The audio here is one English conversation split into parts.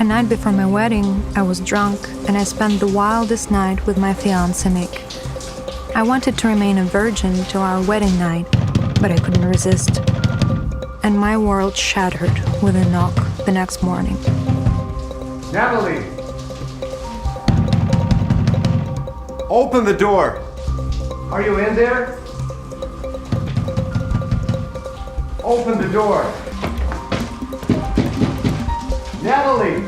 A night before my wedding, I was drunk and I spent the wildest night with my fiancé Nick. I wanted to remain a virgin till our wedding night, but I couldn't resist. And my world shattered with a knock the next morning. Natalie! Open the door! Are you in there? Open the door! Natalie!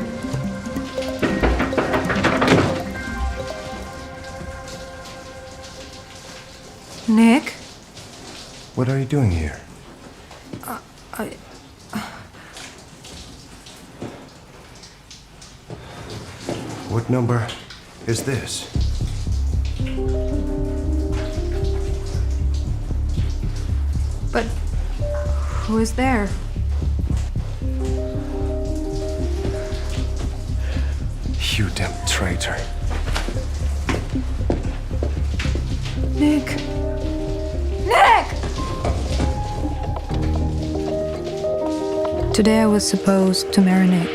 Nick? What are you doing here? What number is this? But who is there? You damn traitor. Nick! Nick! Today I was supposed to marry Nick.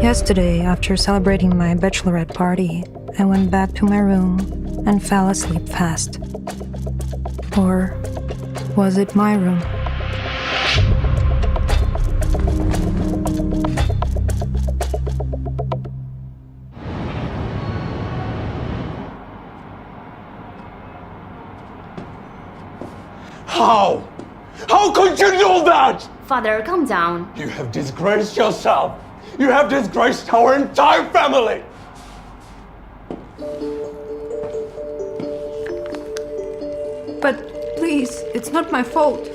Yesterday, after celebrating my bachelorette party, I went back to my room and fell asleep fast. Or was it my room? How? How could you do that? Father, calm down. You have disgraced yourself. You have disgraced our entire family. But please, it's not my fault.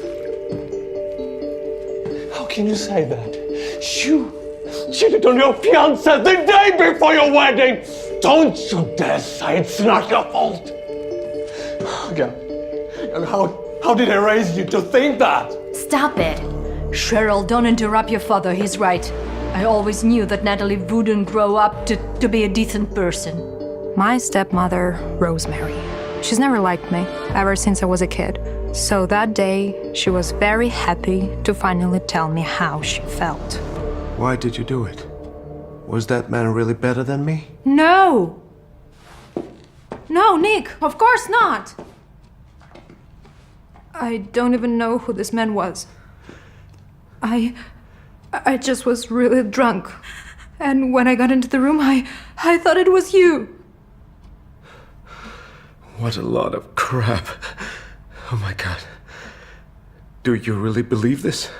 How can you say that? You cheated on your fiancé the day before your wedding. Don't you dare say it's not your fault. Yeah. And how did I raise you to think that? Stop it. Cheryl, don't interrupt your father. He's right. I always knew that Natalie wouldn't grow up to be a decent person. My stepmother, Rosemary. She's never liked me, ever since I was a kid. So that day, she was very happy to finally tell me how she felt. Why did you do it? Was that man really better than me? No! No, Nick, of course not! I don't even know who this man was. I just was really drunk. And when I got into the room, I thought it was you. What a lot of crap. Oh my God. Do you really believe this?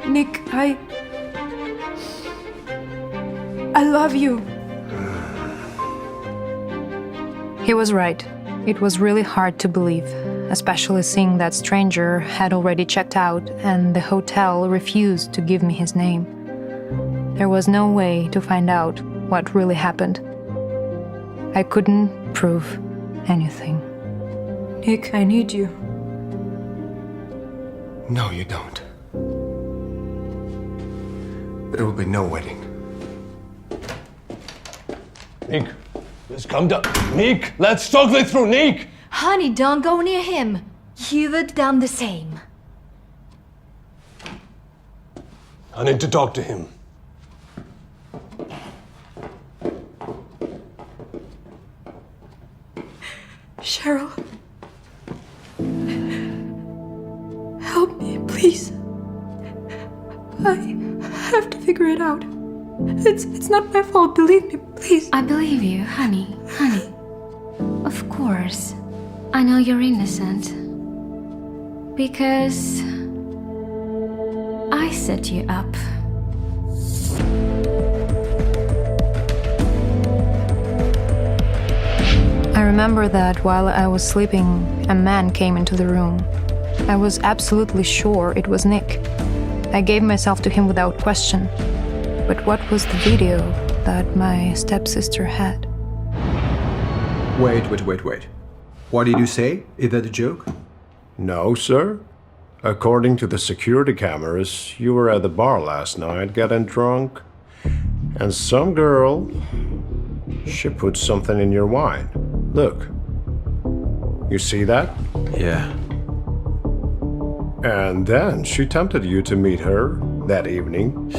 Nick, I love you. He was right. It was really hard to believe, especially seeing that stranger had already checked out and the hotel refused to give me his name. There was no way to find out what really happened. I couldn't prove anything. Nick, I need you. No, you don't. There will be no wedding. Nick, let's come down. Nick, let's talk this through, Nick. Honey, don't go near him. You would done the same. I need to talk to him. Cheryl. Help me, please. I have to figure it out. It's not my fault, believe me, please. I believe you, honey. Honey. Of course. I know you're innocent. Because I set you up. I remember that while I was sleeping, a man came into the room. I was absolutely sure it was Nick. I gave myself to him without question. But what was the video that my stepsister had? Wait. What did you say? Is that a joke? No, sir. According to the security cameras, you were at the bar last night getting drunk. And some girl, she put something in your wine. Look. You see that? Yeah. And then she tempted you to meet her that evening.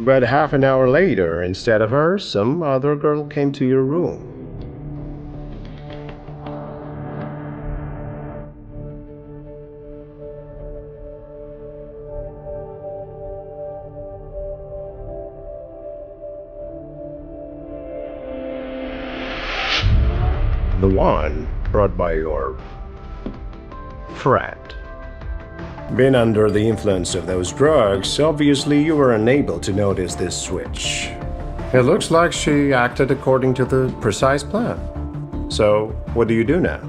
But half an hour later, instead of her, some other girl came to your room. The one brought by your friend. Being under the influence of those drugs, obviously you were unable to notice this switch. It looks like she acted according to the precise plan. So, what do you do now?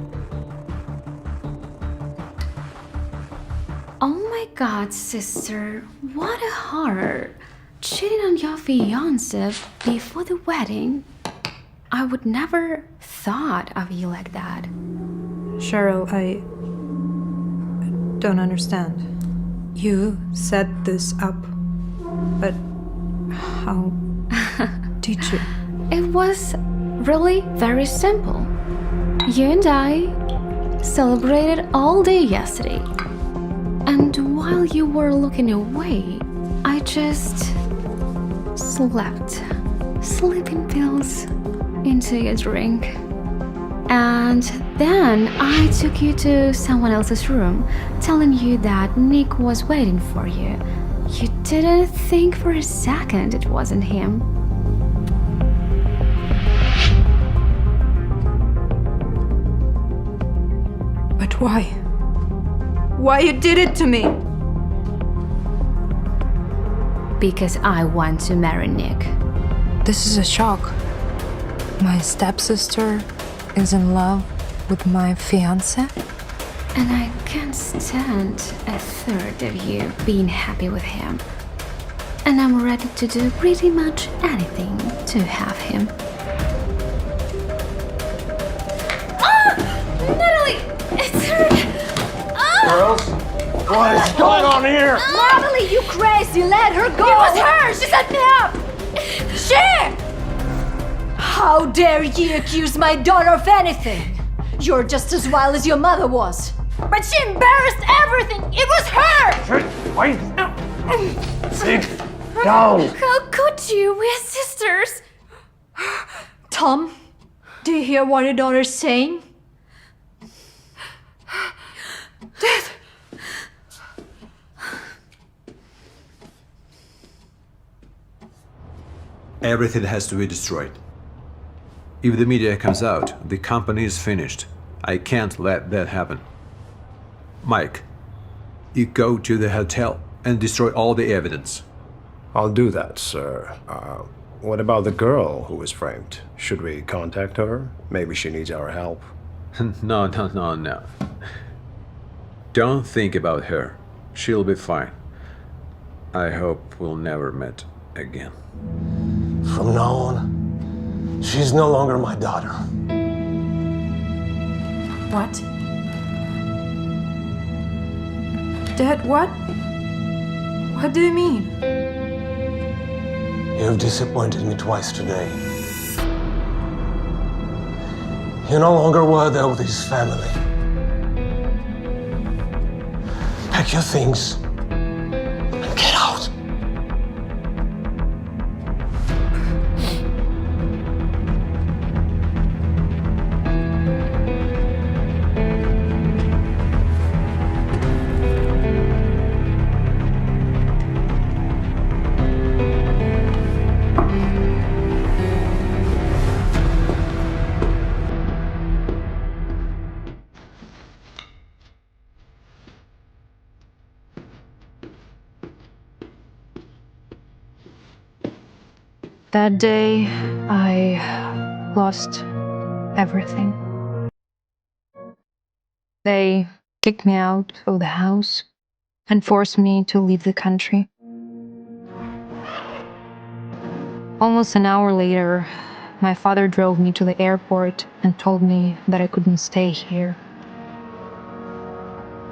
Oh my god, sister, what a horror. Cheating on your fiancé before the wedding. I would never thought of you like that. Cheryl, I don't understand. You set this up, but how did you? It was really very simple. You and I celebrated all day yesterday. And while you were looking away, I just slept. Sleeping pills into your drink. And then I took you to someone else's room, telling you that Nick was waiting for you. You didn't think for a second it wasn't him. But why? Why you did it to me? Because I want to marry Nick. This is a shock. My stepsister is in love with my fiancé? And I can't stand a third of you being happy with him. And I'm ready to do pretty much anything to have him. Ah! Natalie! It's her! Girls, what is going on here? Natalie, you crazy! Let her go! It was her! She set me up! She! How dare you accuse my daughter of anything? You're just as wild as your mother was. But she embarrassed everything! It was her! Wait! Sit down! How could you? We're sisters! Tom, do you hear what your daughter's saying? Dad! Everything has to be destroyed. If the media comes out, the company is finished. I can't let that happen. Mike, you go to the hotel and destroy all the evidence. I'll do that, sir. What about the girl who was framed? Should we contact her? Maybe she needs our help. No. Don't think about her. She'll be fine. I hope we'll never meet again. From now on, she's no longer my daughter. What? Dad, what? What do you mean? You have disappointed me twice today. You're no longer worthy of this family. Pack your things and get out. That day, I lost everything. They kicked me out of the house and forced me to leave the country. Almost an hour later, my father drove me to the airport and told me that I couldn't stay here.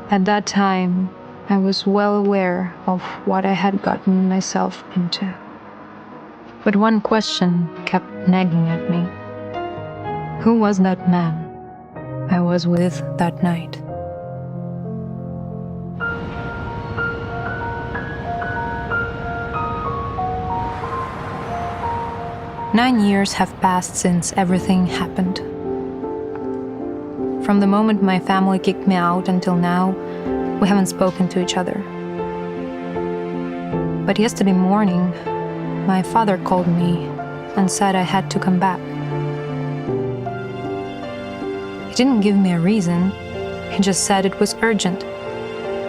At that time, I was well aware of what I had gotten myself into. But one question kept nagging at me. Who was that man I was with that night? 9 years have passed since everything happened. From the moment my family kicked me out until now, we haven't spoken to each other. But yesterday morning, my father called me and said I had to come back. He didn't give me a reason, he just said it was urgent,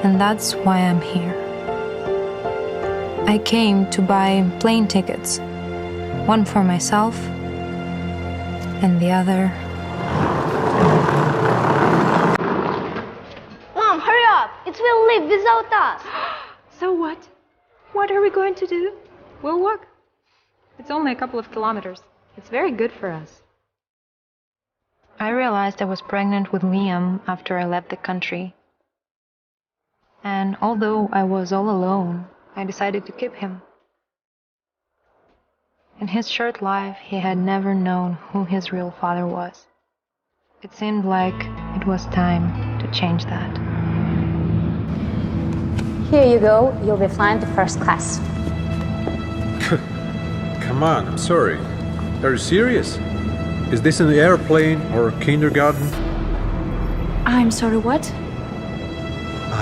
and that's why I'm here. I came to buy plane tickets, one for myself and the other. Mom, hurry up! It will leave without us. So what? What are we going to do? We'll walk. It's only a couple of kilometers. It's very good for us. I realized I was pregnant with Liam after I left the country. And although I was all alone, I decided to keep him. In his short life, he had never known who his real father was. It seemed like it was time to change that. Here you go. You'll be flying to first class. Come on, I'm sorry. Are you serious? Is this an airplane or kindergarten? I'm sorry, what?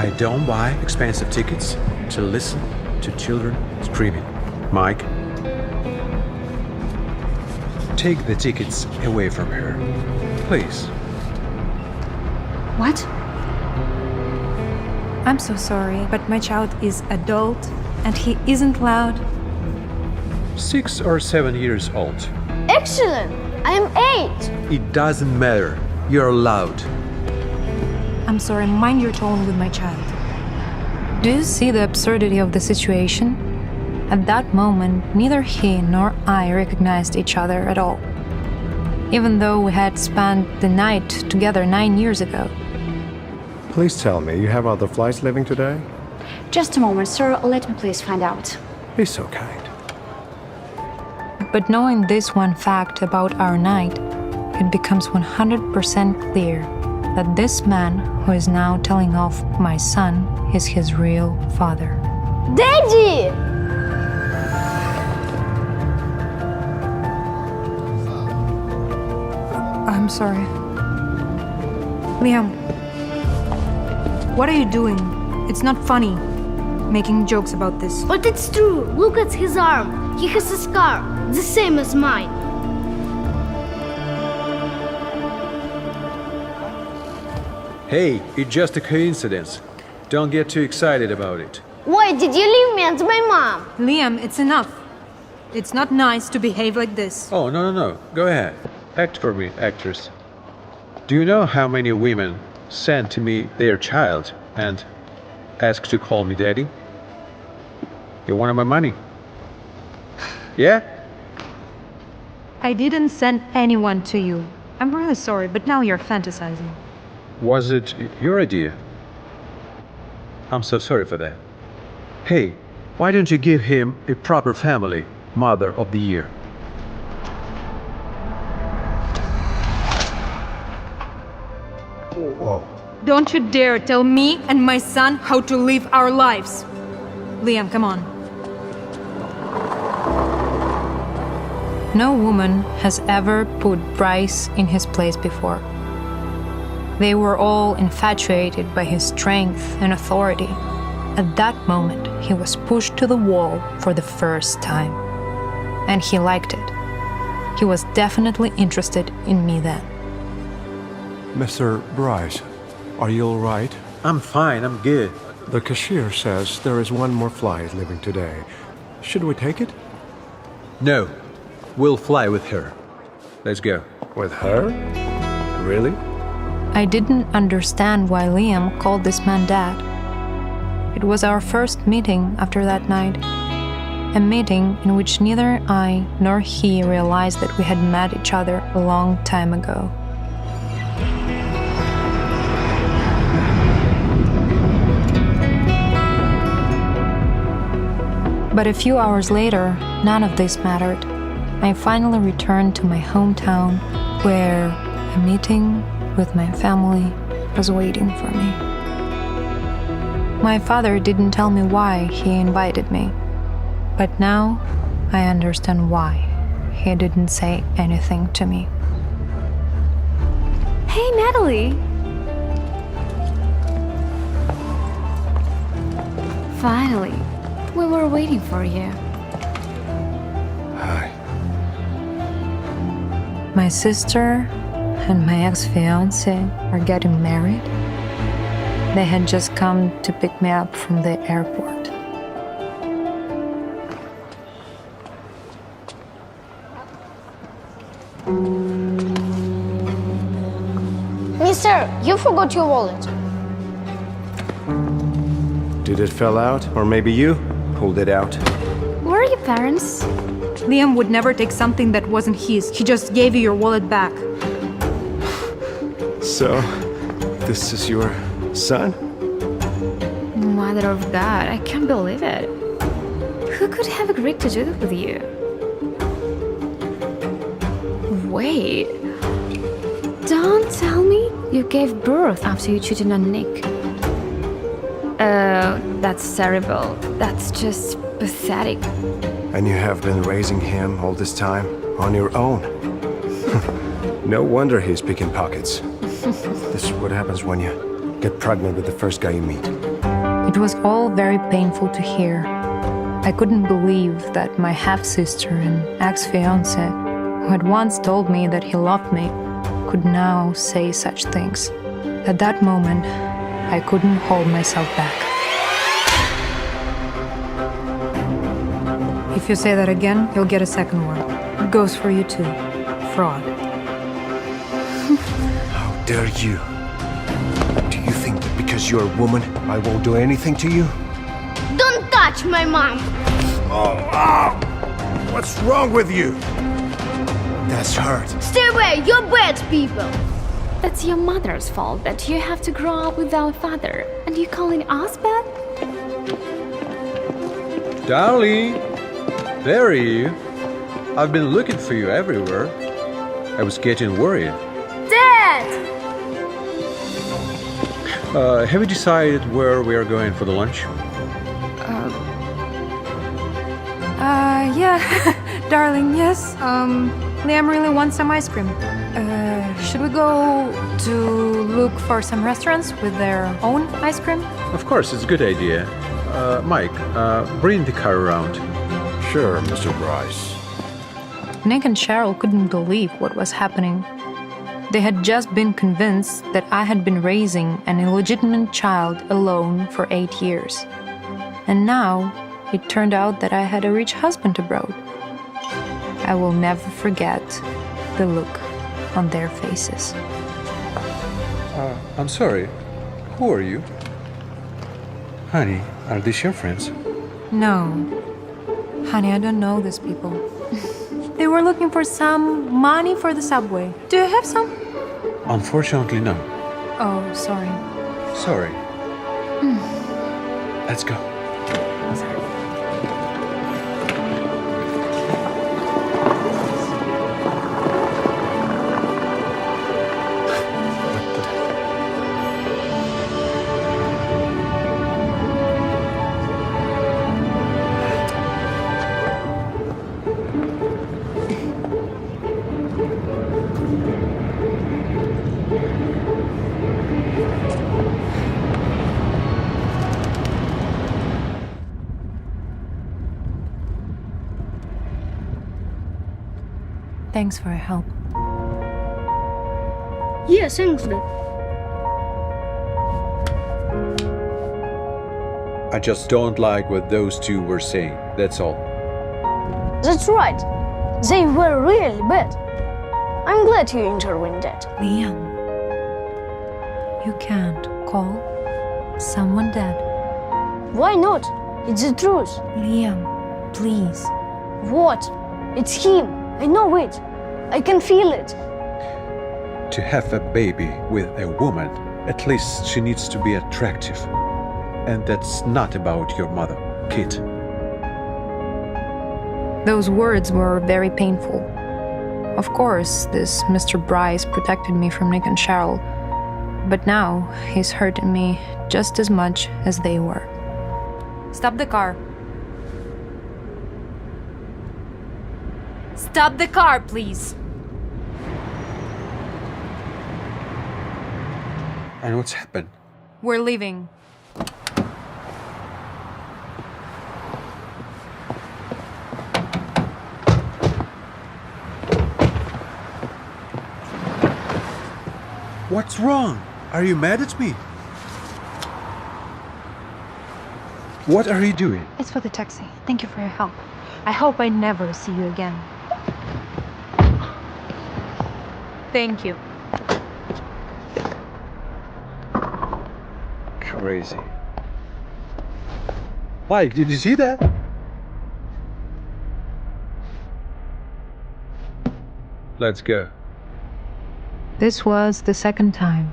I don't buy expensive tickets to listen to children screaming. Mike, take the tickets away from her, please. What? I'm so sorry, but my child is adult and he isn't allowed. 6 or 7 years old. Excellent! I'm 8. It doesn't matter. You're allowed. I'm sorry, mind your tone with my child. Do you see the absurdity of the situation? At that moment, neither he nor I recognized each other at all, even though we had spent the night together 9 years ago. Please tell me, you have other flights leaving today? Just a moment, sir. Let me please find out. Be so kind. But knowing this one fact about our night, it becomes 100% clear that this man who is now telling off my son is his real father. Daddy! I'm sorry. Liam, what are you doing? It's not funny, making jokes about this. But it's true. Look at his arm. He has a scar, the same as mine. Hey, it's just a coincidence. Don't get too excited about it. Why did you leave me and my mom? Liam, it's enough. It's not nice to behave like this. Oh, no. Go ahead. Act for me, actress. Do you know how many women send to me their child and ask to call me daddy? You wanted my money. Yeah? I didn't send anyone to you. I'm really sorry, but now you're fantasizing. Was it your idea? I'm so sorry for that. Hey, why don't you give him a proper family, Mother of the Year? Whoa. Don't you dare tell me and my son how to live our lives. Liam, come on. No woman has ever put Bryce in his place before. They were all infatuated by his strength and authority. At that moment, he was pushed to the wall for the first time. And he liked it. He was definitely interested in me then. Mr. Bryce, are you all right? I'm fine, I'm good. The cashier says there is one more flight leaving today. Should we take it? No, we'll fly with her. Let's go. With her? Really? I didn't understand why Liam called this man Dad. It was our first meeting after that night. A meeting in which neither I nor he realized that we had met each other a long time ago. But a few hours later, none of this mattered. I finally returned to my hometown, where a meeting with my family was waiting for me. My father didn't tell me why he invited me, but now I understand why he didn't say anything to me. Hey, Natalie! Finally, we were waiting for you. Hi. My sister and my ex-fiance are getting married. They had just come to pick me up from the airport. Mister, you forgot your wallet. Did it fell out? Or maybe you pulled it out? Where are your parents? Liam would never take something that wasn't his. He just gave you your wallet back. So, this is your son? Mother of God, I can't believe it. Who could have agreed to do that with you? Wait. Don't tell me you gave birth after you cheated on Nick. Oh, that's terrible. That's just pathetic. And you have been raising him all this time on your own? No wonder he's picking pockets. This is what happens when you get pregnant with the first guy you meet. It was all very painful to hear. I couldn't believe that my half-sister and ex-fiance, who had once told me that he loved me, could now say such things. At that moment, I couldn't hold myself back. If you say that again, you'll get a second one. It goes for you too. Fraud. How dare you? Do you think that because you're a woman, I won't do anything to you? Don't touch my mom. What's wrong with you? That's hurt. Stay away, you're bad people. It's your mother's fault that you have to grow up without a father. And you calling us bad? Darling, there you. I've been looking for you everywhere. I was getting worried. Dad! Have you decided where we are going for the lunch? Yeah, darling, yes. Liam really wants some ice cream. Should we go to look for some restaurants with their own ice cream? Of course, it's a good idea. Mike, bring the car around. Sure, Mr. Bryce. Nick and Cheryl couldn't believe what was happening. They had just been convinced that I had been raising an illegitimate child alone for 8 years. And now it turned out that I had a rich husband abroad. I will never forget the look on their faces. I'm sorry. Who are you? Honey, are these your friends? No. Honey, I don't know these people. They were looking for some money for the subway. Do you have some? Unfortunately, no. Oh, sorry. Sorry. Let's go. Thanks for your help. Yes, Ainsley. I just don't like what those two were saying. That's all. That's right. They were really bad. I'm glad you intervened, Dad. Liam, you can't call someone dead. Why not? It's the truth. Liam, please. What? It's him. I know it. I can feel it. To have a baby with a woman, at least she needs to be attractive. And that's not about your mother, kid. Those words were very painful. Of course, this Mr. Bryce protected me from Nick and Cheryl, but now he's hurting me just as much as they were. Stop the car. Stop the car, please. And what's happened? We're leaving. What's wrong? Are you mad at me? What are you doing? It's for the taxi. Thank you for your help. I hope I never see you again. Thank you. Crazy. Mike, did you see that? Let's go. This was the second time.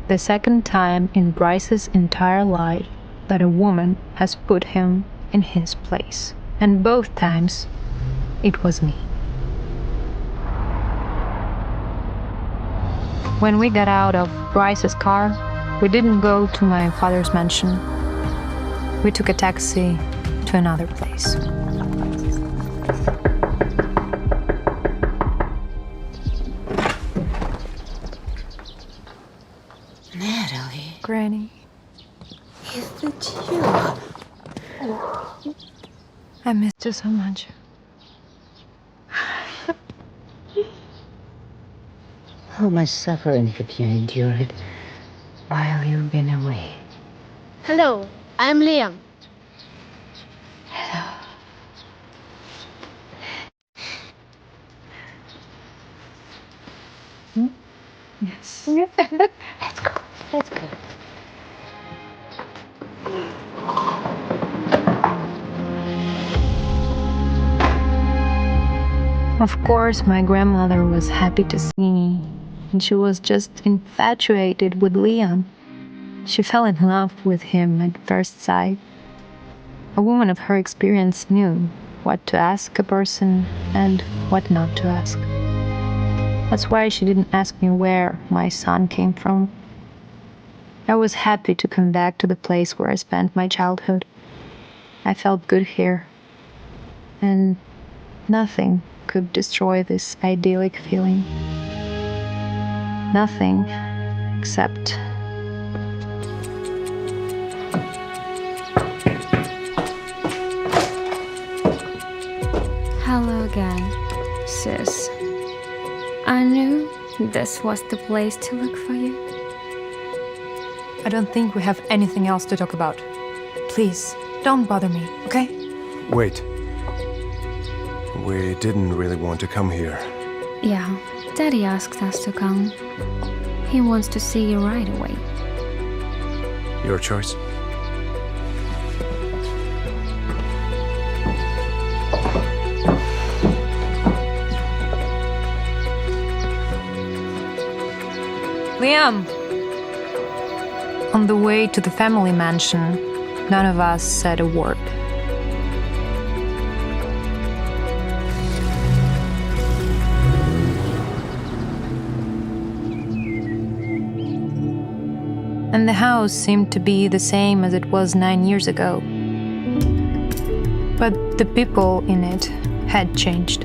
The second time in Bryce's entire life that a woman has put him in his place. And both times, it was me. When we got out of Bryce's car, we didn't go to my father's mansion. We took a taxi to another place. Natalie, Granny, is it you? I missed you so much. How much suffering have you endured while you've been away? Hello, I'm Liam. Yes. Let's go. Let's go. Of course, my grandmother was happy to see me, and she was just infatuated with Liam. She fell in love with him at first sight. A woman of her experience knew what to ask a person and what not to ask. That's why she didn't ask me where my son came from. I was happy to come back to the place where I spent my childhood. I felt good here, and nothing could destroy this idyllic feeling. Nothing except Hello again, sis. I knew this was the place to look for you. I don't think we have anything else to talk about. Please, don't bother me, okay? Wait. We didn't really want to come here. Yeah, Daddy asked us to come. He wants to see you right away. Your choice. Liam! On the way to the family mansion, none of us said a word. And the house seemed to be the same as it was 9 years ago. But the people in it had changed.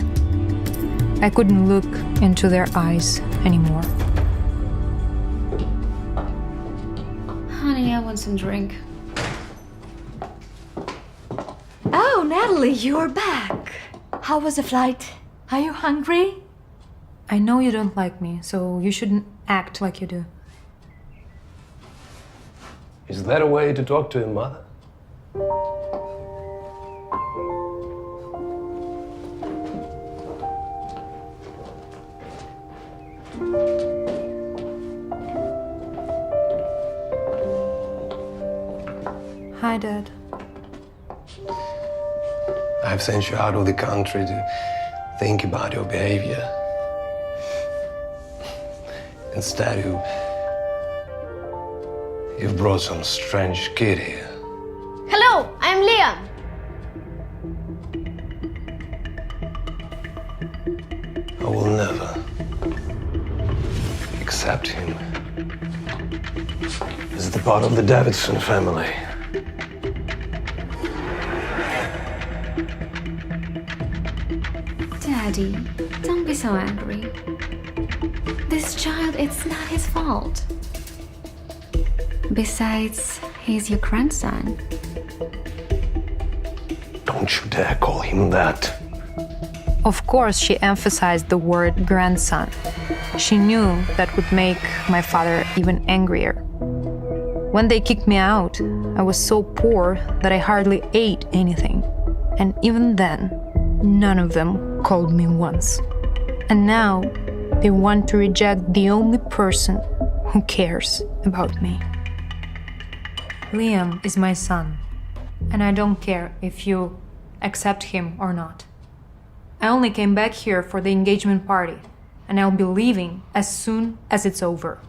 I couldn't look into their eyes anymore. Honey, I want some drink. Oh, Natalie, you're back. How was the flight? Are you hungry? I know you don't like me, so you shouldn't act like you do. Is that a way to talk to your mother? Hi, Dad. I've sent you out of the country to think about your behavior. Instead, you've brought some strange kid here. Hello, I'm Liam. I will never accept him as the part of the Davidson family. Daddy, don't be so angry. This child, it's not his fault. Besides, he's your grandson. Don't you dare call him that. Of course, she emphasized the word grandson. She knew that would make my father even angrier. When they kicked me out, I was so poor that I hardly ate anything. And even then, none of them called me once. And now, they want to reject the only person who cares about me. Liam is my son, and I don't care if you accept him or not. I only came back here for the engagement party, and I'll be leaving as soon as it's over.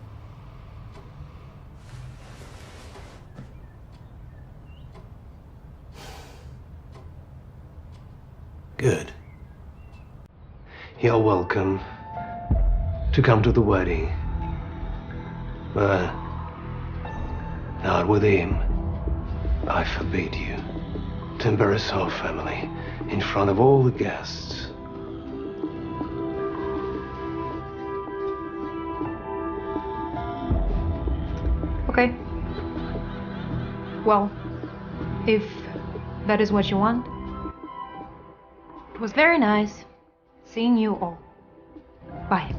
Good. You're welcome to come to the wedding. But not with him. I forbid you to embarrass our family in front of all the guests. Okay. Well, if that is what you want. It was very nice seeing you all. Bye.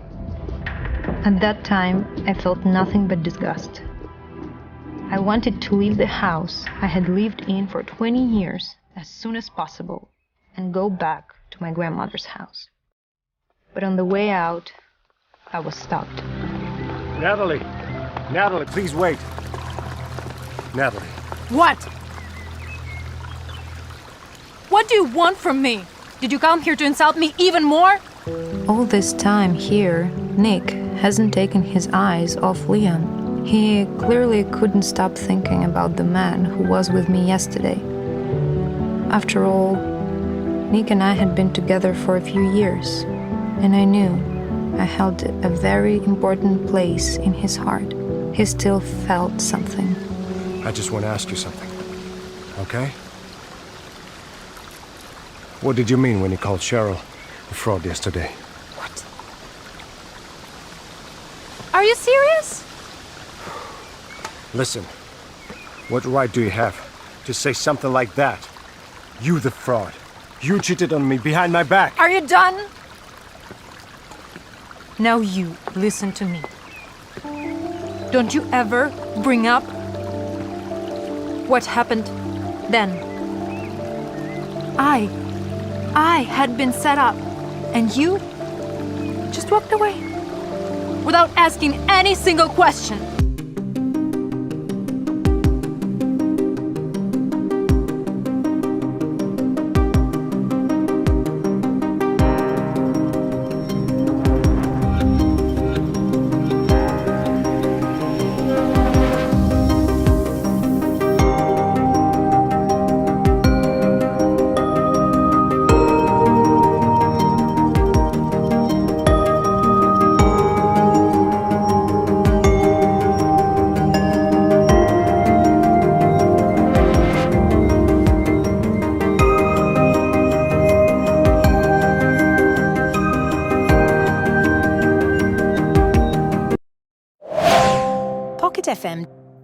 At that time, I felt nothing but disgust. I wanted to leave the house I had lived in for 20 years as soon as possible and go back to my grandmother's house. But on the way out, I was stopped. Natalie! Natalie, please wait. Natalie. What? What do you want from me? Did you come here to insult me even more? All this time here, Nick hasn't taken his eyes off Liam. He clearly couldn't stop thinking about the man who was with me yesterday. After all, Nick and I had been together for a few years, and I knew I held a very important place in his heart. He still felt something. I just want to ask you something, okay? What did you mean when you called Cheryl a fraud yesterday? What? Are you serious? Listen, what right do you have to say something like that? You the fraud. You cheated on me behind my back. Are you done? Now you listen to me. Don't you ever bring up what happened then. I had been set up, and you just walked away without asking any single question.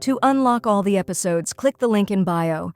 To unlock all the episodes, click the link in bio.